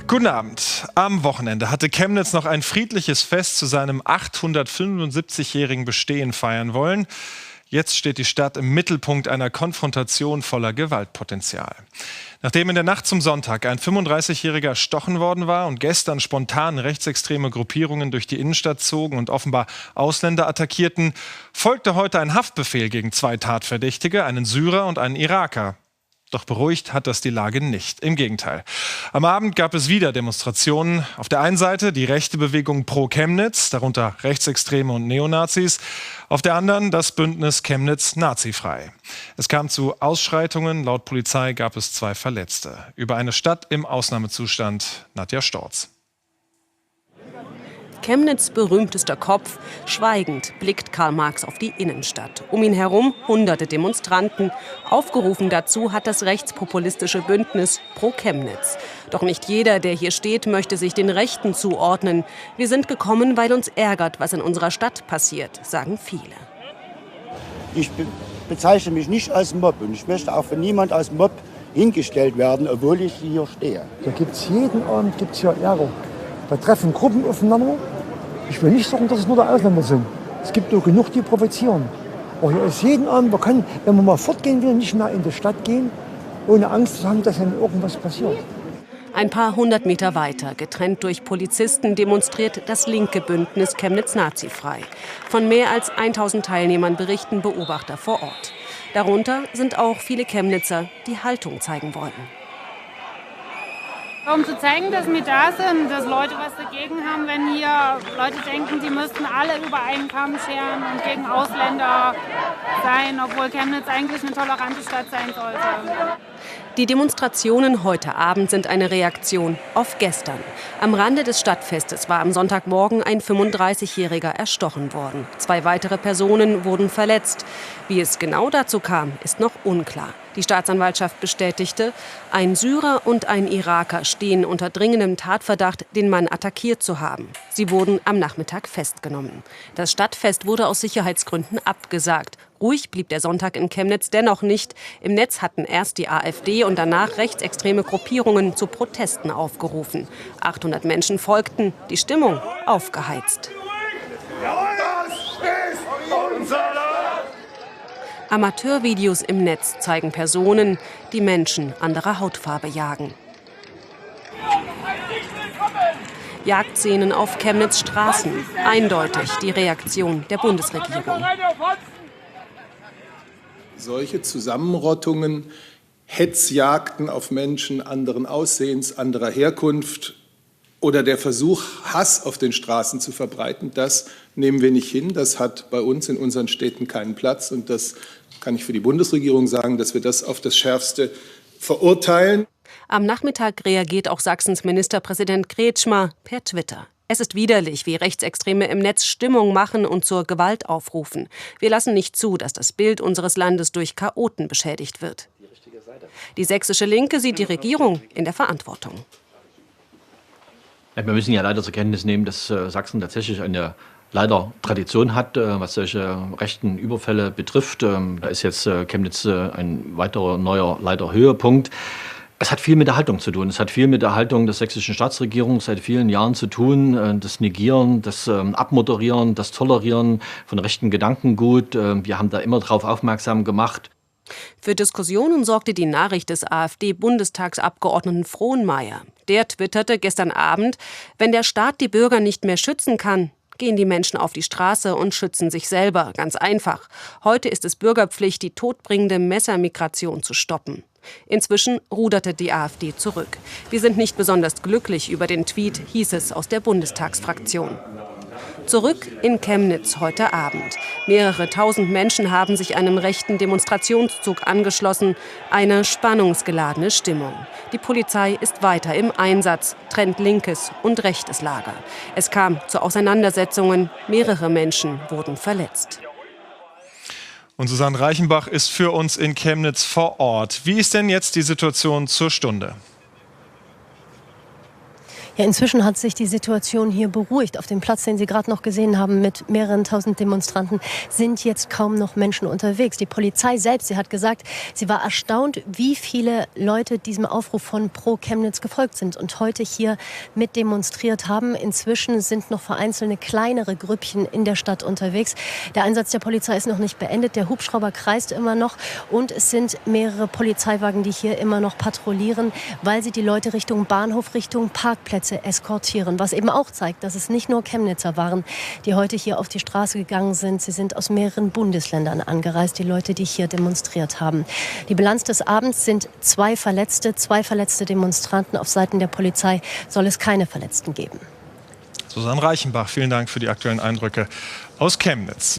Guten Abend. Am Wochenende hatte Chemnitz noch ein friedliches Fest zu seinem 875-jährigen Bestehen feiern wollen. Jetzt steht die Stadt im Mittelpunkt einer Konfrontation voller Gewaltpotenzial. Nachdem in der Nacht zum Sonntag ein 35-Jähriger erstochen worden war und gestern spontan rechtsextreme Gruppierungen durch die Innenstadt zogen und offenbar Ausländer attackierten, folgte heute ein Haftbefehl gegen 2 Tatverdächtige, einen Syrer und einen Iraker. Doch beruhigt hat das die Lage nicht. Im Gegenteil. Am Abend gab es wieder Demonstrationen. Auf der einen Seite die rechte Bewegung Pro Chemnitz, darunter Rechtsextreme und Neonazis. Auf der anderen das Bündnis Chemnitz Nazifrei. Es kam zu Ausschreitungen. Laut Polizei gab es 2 Verletzte. Über eine Stadt im Ausnahmezustand, Nadja Storz. Chemnitz' berühmtester Kopf. Schweigend blickt Karl Marx auf die Innenstadt. Um ihn herum hunderte Demonstranten. Aufgerufen dazu hat das rechtspopulistische Bündnis Pro Chemnitz. Doch nicht jeder, der hier steht, möchte sich den Rechten zuordnen. Wir sind gekommen, weil uns ärgert, was in unserer Stadt passiert, sagen viele. Ich bezeichne mich nicht als Mob und ich möchte auch von niemand als Mob hingestellt werden, obwohl ich hier stehe. Da gibt's jeden Abend hier Ärger. Da treffen Gruppen aufeinander. Ich will nicht sagen, dass es nur die Ausländer sind. Es gibt nur genug, die provozieren. Aber hier ist jeden Abend, man kann, wenn man mal fortgehen will, nicht mehr in die Stadt gehen, ohne Angst zu haben, dass dann irgendwas passiert. Ein paar 100 Meter weiter, getrennt durch Polizisten, demonstriert das linke Bündnis Chemnitz Nazifrei. Von mehr als 1000 Teilnehmern berichten Beobachter vor Ort. Darunter sind auch viele Chemnitzer, die Haltung zeigen wollten. Um zu zeigen, dass wir da sind, dass Leute was dagegen haben, wenn hier Leute denken, sie müssten alle über einen Kamm scheren und gegen Ausländer sein, obwohl Chemnitz eigentlich eine tolerante Stadt sein sollte. Die Demonstrationen heute Abend sind eine Reaktion auf gestern. Am Rande des Stadtfestes war am Sonntagmorgen ein 35-Jähriger erstochen worden. 2 weitere Personen wurden verletzt. Wie es genau dazu kam, ist noch unklar. Die Staatsanwaltschaft bestätigte, ein Syrer und ein Iraker stehen unter dringendem Tatverdacht, den Mann attackiert zu haben. Sie wurden am Nachmittag festgenommen. Das Stadtfest wurde aus Sicherheitsgründen abgesagt. Ruhig blieb der Sonntag in Chemnitz dennoch nicht. Im Netz hatten erst die AfD und danach rechtsextreme Gruppierungen zu Protesten aufgerufen. 800 Menschen folgten, die Stimmung aufgeheizt. Das ist unser Land! Amateurvideos im Netz zeigen Personen, die Menschen anderer Hautfarbe jagen. Jagdszenen auf Chemnitz Straßen. Eindeutig die Reaktion der Bundesregierung. Solche Zusammenrottungen, Hetzjagden auf Menschen anderen Aussehens, anderer Herkunft oder der Versuch, Hass auf den Straßen zu verbreiten, das nehmen wir nicht hin. Das hat bei uns in unseren Städten keinen Platz. Und das kann ich für die Bundesregierung sagen, dass wir das auf das Schärfste verurteilen. Am Nachmittag reagiert auch Sachsens Ministerpräsident Kretschmer per Twitter. Es ist widerlich, wie Rechtsextreme im Netz Stimmung machen und zur Gewalt aufrufen. Wir lassen nicht zu, dass das Bild unseres Landes durch Chaoten beschädigt wird. Die sächsische Linke sieht die Regierung in der Verantwortung. Wir müssen ja leider zur Kenntnis nehmen, dass Sachsen tatsächlich eine leider Tradition hat, was solche rechten Überfälle betrifft. Da ist jetzt Chemnitz ein weiterer neuer leider Höhepunkt. Es hat viel mit der Haltung zu tun. Es hat viel mit der Haltung der sächsischen Staatsregierung seit vielen Jahren zu tun. Das Negieren, das Abmoderieren, das Tolerieren von rechten Gedankengut. Wir haben da immer darauf aufmerksam gemacht. Für Diskussionen sorgte die Nachricht des AfD-Bundestagsabgeordneten Frohnmaier. Der twitterte gestern Abend, wenn der Staat die Bürger nicht mehr schützen kann, gehen die Menschen auf die Straße und schützen sich selber. Ganz einfach. Heute ist es Bürgerpflicht, die todbringende Messermigration zu stoppen. Inzwischen ruderte die AfD zurück. Wir sind nicht besonders glücklich über den Tweet, hieß es aus der Bundestagsfraktion. Zurück in Chemnitz heute Abend. Mehrere tausend Menschen haben sich einem rechten Demonstrationszug angeschlossen. Eine spannungsgeladene Stimmung. Die Polizei ist weiter im Einsatz, trennt linkes und rechtes Lager. Es kam zu Auseinandersetzungen. Mehrere Menschen wurden verletzt. Und Susanne Reichenbach ist für uns in Chemnitz vor Ort. Wie ist denn jetzt die Situation zur Stunde? Ja, inzwischen hat sich die Situation hier beruhigt. Auf dem Platz, den Sie gerade noch gesehen haben, mit mehreren tausend Demonstranten, sind jetzt kaum noch Menschen unterwegs. Die Polizei selbst, sie hat gesagt, sie war erstaunt, wie viele Leute diesem Aufruf von Pro Chemnitz gefolgt sind und heute hier mit demonstriert haben. Inzwischen sind noch vereinzelte kleinere Grüppchen in der Stadt unterwegs. Der Einsatz der Polizei ist noch nicht beendet. Der Hubschrauber kreist immer noch und es sind mehrere Polizeiwagen, die hier immer noch patrouillieren, weil sie die Leute Richtung Bahnhof, Richtung Parkplätze eskortieren, was eben auch zeigt, dass es nicht nur Chemnitzer waren, die heute hier auf die Straße gegangen sind. Sie sind aus mehreren Bundesländern angereist, die Leute, die hier demonstriert haben. Die Bilanz des Abends sind 2 verletzte Demonstranten. Auf Seiten der Polizei soll es keine Verletzten geben. Susanne Reichenbach, vielen Dank für die aktuellen Eindrücke aus Chemnitz.